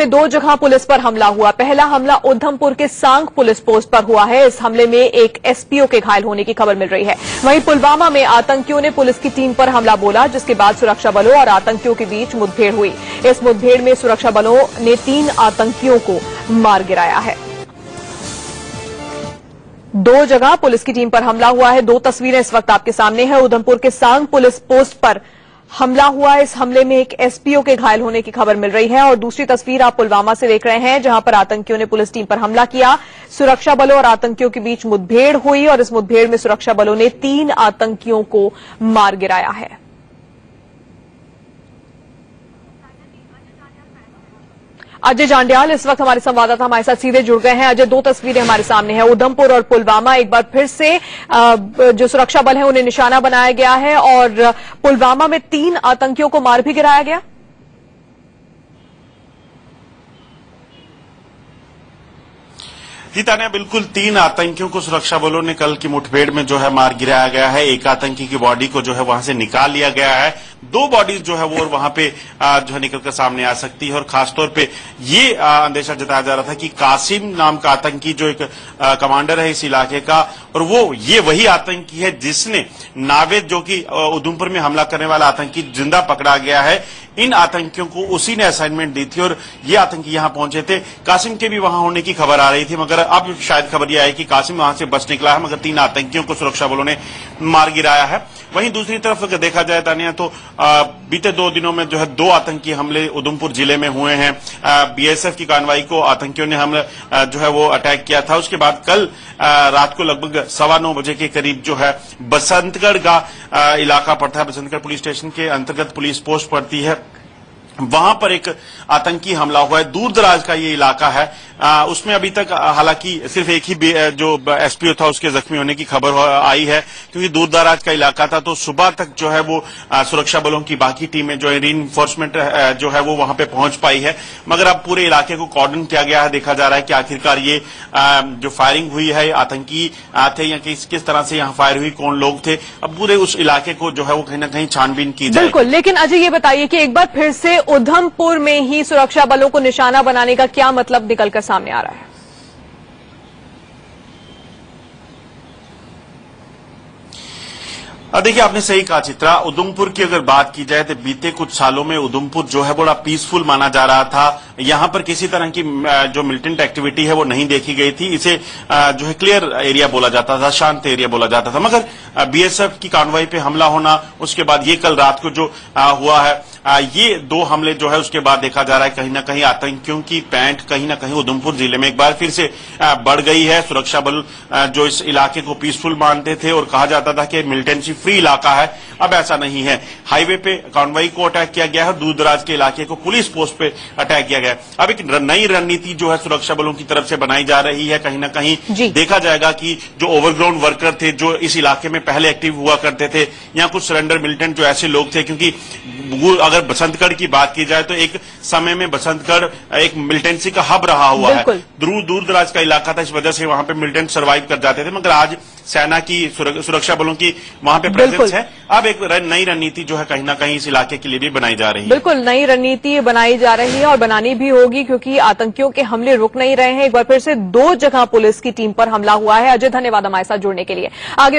में 2 जगह पुलिस पर हमला हुआ। पहला हमला उधमपुर के सांग पुलिस पोस्ट पर हुआ है। इस हमले में एक एसपीओ के घायल होने की खबर मिल रही है। वहीं पुलवामा में आतंकियों ने पुलिस की टीम पर हमला बोला, जिसके बाद सुरक्षा बलों और आतंकियों के बीच मुठभेड़ हुई। इस मुठभेड़ में सुरक्षा बलों ने 3 आतंकियों को मार गिराया है। 2 जगह पुलिस की टीम पर हमला हुआ है। 2 तस्वीरें इस वक्त आपके सामने हैं। उधमपुर के सांग पुलिस पोस्ट पर हमला हुआ है। इस हमले में एक एसपीओ के घायल होने की खबर मिल रही है। और दूसरी तस्वीर आप पुलवामा से देख रहे हैं, जहां पर आतंकियों ने पुलिस टीम पर हमला किया। सुरक्षा बलों और आतंकियों के बीच मुठभेड़ हुई और इस मुठभेड़ में सुरक्षा बलों ने 3 आतंकियों को मार गिराया है। अजय जांडियाल इस वक्त हमारे संवाददाता हमारे साथ सीधे जुड़ गए हैं। अजय, 2 तस्वीरें हमारे सामने हैं, उधमपुर और पुलवामा। एक बार फिर से जो सुरक्षा बल है उन्हें निशाना बनाया गया है और पुलवामा में 3 आतंकियों को मार भी गिराया गया। जी तान्या, बिल्कुल 3 आतंकियों को सुरक्षा बलों ने कल की मुठभेड़ में जो है मार गिराया गया है। एक आतंकी की बॉडी को जो है वहां से निकाल लिया गया है। 2 बॉडीज जो है वो वहां पे जो है निकलकर सामने आ सकती है। और खासतौर पे ये अंदेशा जताया जा रहा था कि कासिम नाम का आतंकी जो एक कमांडर है इस इलाके का, और वो ये वही आतंकी है जिसने नावेद जो कि उधमपुर में हमला करने वाला आतंकी जिंदा पकड़ा गया है। इन आतंकियों को उसी ने असाइनमेंट दी थी और ये आतंकी यहां पहुंचे थे। कासिम के भी वहां होने की खबर आ रही थी, मगर अब शायद खबर यह आई कि कासिम वहां से बच निकला है, मगर 3 आतंकियों को सुरक्षा बलों ने मार गिराया है। वहीं दूसरी तरफ अगर देखा जाए तानिया, तो बीते 2 दिनों में जो है 2 आतंकी हमले उधमपुर जिले में हुए हैं। बीएसएफ की कार्रवाई को आतंकियों ने हमला जो है वो अटैक किया था। उसके बाद कल रात को लगभग 9:15 बजे के करीब जो है बसंतगढ़ का इलाका पड़ता है, बसंतगढ़ पुलिस स्टेशन के अंतर्गत पुलिस पोस्ट पड़ती है, वहां पर एक आतंकी हमला हुआ है। दूर दराज का ये इलाका है। उसमें अभी तक हालांकि सिर्फ एक ही जो एसपीओ था उसके जख्मी होने की खबर आई है, क्योंकि दूर दराज का इलाका था। तो सुबह तक जो है वो सुरक्षा बलों की बाकी टीमें जो है रीइंफोर्समेंट जो है वो वहां पे पहुंच पाई है, मगर अब पूरे इलाके को कॉर्डन किया गया है। देखा जा रहा है कि आखिरकार ये जो फायरिंग हुई है आतंकी थे या किस तरह से यहाँ फायर हुई, कौन लोग थे। अब पूरे उस इलाके को जो है वो कहीं ना कहीं छानबीन की जाए। बिल्कुल, लेकिन अजय ये बताइए कि एक बार फिर से उधमपुर में ही सुरक्षा बलों को निशाना बनाने का क्या मतलब निकलकर सामने आ रहा है? देखिए, आपने सही कहा चित्रा। उधमपुर की अगर बात की जाए तो बीते कुछ सालों में उधमपुर जो है बड़ा पीसफुल माना जा रहा था। यहां पर किसी तरह की जो मिलिटेंट एक्टिविटी है वो नहीं देखी गई थी। इसे जो है क्लियर एरिया बोला जाता था, शांत एरिया बोला जाता था। मगर बीएसएफ की कार्रवाई पे हमला होना, उसके बाद ये कल रात को जो हुआ है, ये 2 हमले जो है उसके बाद देखा जा रहा है कहीं ना कहीं आतंकियों की पैंठ कहीं ना कहीं उधमपुर जिले में एक बार फिर से बढ़ गई है। सुरक्षा बल जो इस इलाके को पीसफुल मानते थे और कहा जाता था कि मिलिटेंसी फ्री इलाका है, अब ऐसा नहीं है। हाईवे पे कॉन्वॉय को अटैक किया गया है, दूर दराज के इलाके को पुलिस पोस्ट पे अटैक किया गया है। अब एक नई रणनीति जो है सुरक्षा बलों की तरफ से बनाई जा रही है। कहीं ना कहीं देखा जाएगा कि जो ओवरग्राउंड वर्कर थे, जो इस इलाके में पहले एक्टिव हुआ करते थे, या कुछ सरेंडर मिलिटेंट जो ऐसे लोग थे, क्योंकि अगर बसंतगढ़ की बात की जाए तो एक समय में बसंतगढ़ एक मिलिटेंसी का हब रहा हुआ है। दूर दराज का इलाका था, इस वजह से वहां पे मिलिटेंट सर्वाइव कर जाते थे, मगर आज सेना की सुरक्षा बलों की वहां पे प्रेजेंस है। अब एक नई रणनीति जो है कहीं ना कहीं इस इलाके के लिए भी बनाई जा रही है। बिल्कुल नई रणनीति बनाई जा रही है और बनानी भी होगी, क्योंकि आतंकियों के हमले रुक नहीं रहे हैं। एक बार फिर से 2 जगह पुलिस की टीम पर हमला हुआ है। अजय, धन्यवाद हमारे साथ जुड़ने के लिए। आगे